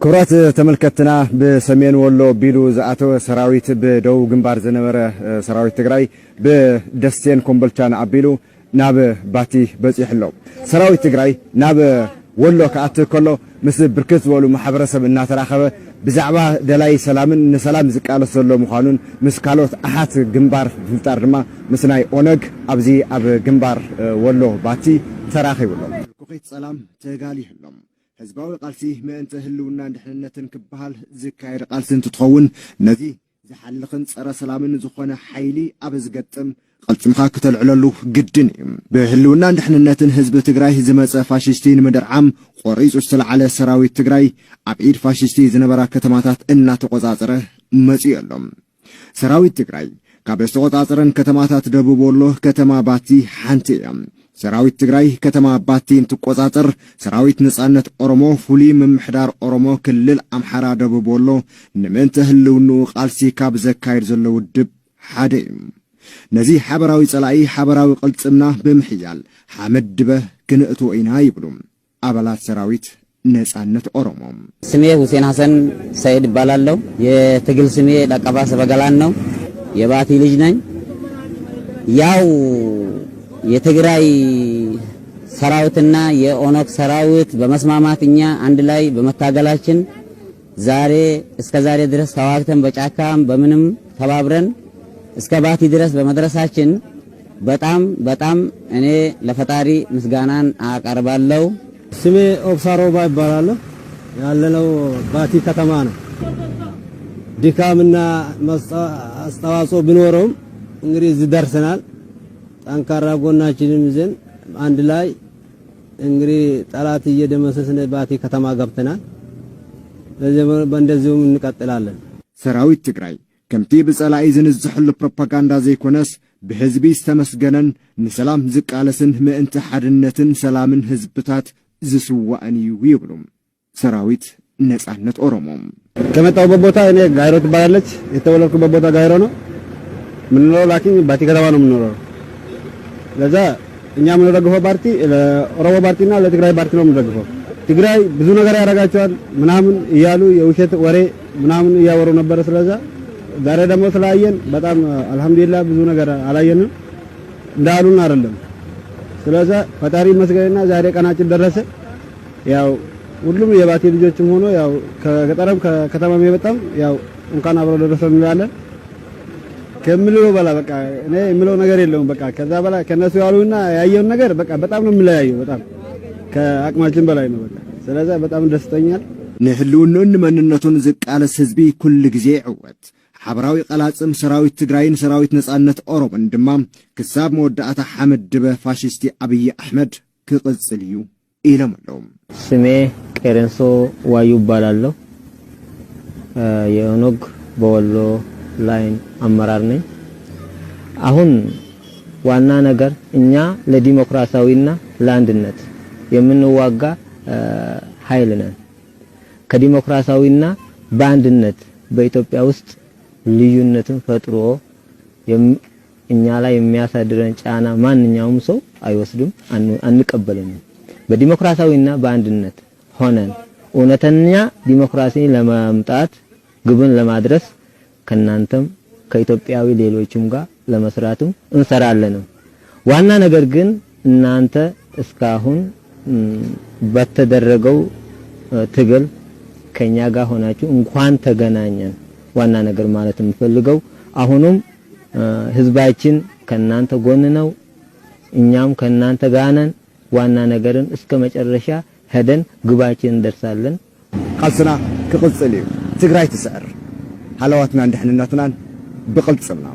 كرات تملكتنا بسمين ولو بيلو زعتو سراويت بدو جنبار زنبرة سراويت تجري بدستين كومبلشان عبيلو ناب باتي بزح له سراويت تجري ناب ولو كأت كله مثل بركز ولو محبرسة بالناس راخبة بزعبة دلاي سلامن نسلام زكالة سلو مخانون مسكالوت أحد جنبار فلترما مثناي أونج أبزي أب جنبار ولو باتي تراخي ولو كوخيت سلام تجالي لهم حزباوي قالسي ما انت هلونا نحننتن كبهال زكاير قالسن تتخون نذي زحلقن صرا سلامن زخونه حيلي ابزغطم قلصمخا كتلعللو جدن بهلونا نحننتن حزب تግራይ ዝመፀ ፋሽስቲን ምድር ዓም ቆሪጹ ስለዓለ ሰራዊት ትግራይ አብዒድ ፋሽስቲ ዝነበራ ከተማታት እና ተቆጻጽረ መጽየሎም ሰራዊት ትግራይ ካብ ዝተቆጻጽረን ከተማታት ደቡብ ወሎ ከተማ ባቲ ሓንቲ ሰራዊት ትግራይ ከተማ ባቲን ተቆጻጽር ሰራዊት ነጻነት ኦሮሞ ፉሊ መምሕዳር ኦሮሞ ክልል አምሓራ ደቡብ ወሎ ንመንተ ህልውኑ ቃልሲ ካብ ዘካይድ ዘለው ድብ ሓደ ነዚ ሓበራዊ ጸላኢ ሓበራዊ ቅልጽምና በምሕያል ሐመድ ድበ ክንእቱ ኢና ይብሉ አባላት ሰራዊት ነጻነት ኦሮሞ ስሜ ሁሴን ሐሰን ሰይድ ይባላልው የትግል ስሜ ለቀባ ሰበገላን ነው የባቲ ልጅ ነኝ ያው የትግራይ ሰራዊትና የኦነግ ሰራዊት በመስማማትኛ አንድ ላይ በመታገላችን ዛሬ እስከ ዛሬ ድረስ ተዋግተን በጫካም በምንም ተባብረን እስከ ባቲ ድረስ በመድረሳችን በጣም እኔ ለፈጣሪ ምስጋናን አቀርባለሁ። ስሜ ኦብሳሮባ ይባላል ያለነው ባቲ ከተማ ነው። ድካምና አስተዋጽኦ ቢኖርም እንግዲህ እዚህ ደርሰናል። ጠንካራ ጎናችንን ይዘን አንድ ላይ እንግዲህ ጠላት እየደመሰስን ባቲ ከተማ ገብተናል። በእንደዚሁም እንቀጥላለን። ሰራዊት ትግራይ ከምቲ ብጸላኢ ዝንዝሕሉ ፕሮፓጋንዳ ዘይኮነስ ብህዝቢ ዝተመስገነን ንሰላም ዝቃለስን ምእንቲ ሓድነትን ሰላምን ህዝብታት ዝስዋእን ይብሉ ሰራዊት ነጻነት ኦሮሞ ከመጣሁበት ቦታ እኔ ጋይሮ ትባላለች። የተወለድኩበት ቦታ ጋይሮ ነው። ምንኖረው ላኪን ባቲ ከተማ ነው ምንኖረው። ለዛ እኛ ምንደግፈው ፓርቲ ለኦሮሞ ፓርቲና ለትግራይ ፓርቲ ነው ምንደግፈው። ትግራይ ብዙ ነገር ያረጋቸዋል ምናምን እያሉ የውሸት ወሬ ምናምን እያወሩ ነበር። ስለዛ ዛሬ ደግሞ ስላየን በጣም አልহামዱሊላህ ብዙ ነገር አላየንም እንዳሉን አይደለም። ስለዛ ፈጣሪ መስገንና ዛሬ ቀናችን ደረሰ። ያው ሁሉም የባቲ ልጆችም ሆኖ ያው ከገጠርም ከከተማም የመጣም ያው እንኳን አብሮ ደረሰን እንላለን። ከምለው በላ በቃ እኔ የምለው ነገር የለውም። በቃ ከዛ በላ ከነሱ ያሉና ያየውን ነገር በቃ በጣም ነው የሚለያየው። በጣም ከአቅማችን በላይ ነው። በቃ ስለዚህ በጣም ደስተኛል። ንህልውኑን መንነቱን ዝቃለስ ህዝቢ ኩል ጊዜ ዕወት ሓበራዊ ቀላጽም ሰራዊት ትግራይን ሰራዊት ነጻነት ኦሮሞን ድማ ክሳብ መወዳእታ ሐመድ ድበ ፋሽስቲ አብይ አህመድ ክቅጽል እዩ ኢለምለው። ስሜ ቀረንሶ ዋዩ ይባላልው የኦነግ በወሎ ላይን አመራር ነኝ። አሁን ዋና ነገር እኛ ለዲሞክራሲያዊና ለአንድነት የምንዋጋ ኃይል ነን። ከዲሞክራሲያዊና በአንድነት በኢትዮጵያ ውስጥ ልዩነትን ፈጥሮ እኛ ላይ የሚያሳድረን ጫና ማንኛውም ሰው አይወስድም፣ አንቀበልም። በዲሞክራሲያዊና በአንድነት ሆነን እውነተኛ ዲሞክራሲን ለማምጣት ግብን ለማድረስ ከናንተም ከኢትዮጵያዊ ሌሎችም ጋር ለመስራትም እንሰራለን። ዋና ነገር ግን እናንተ እስካሁን በተደረገው ትግል ከኛ ጋር ሆናችሁ እንኳን ተገናኘን ዋና ነገር ማለት የምፈልገው አሁንም ህዝባችን ከናንተ ጎን ነው፣ እኛም ከናንተ ጋር ነን። ዋና ነገርን እስከ መጨረሻ ሄደን ግባችን እንደርሳለን። ቃልስና ክቅጽል ትግራይ ትስዕር ሃለዋትና እንደሕንነትናን ብቅልጽምና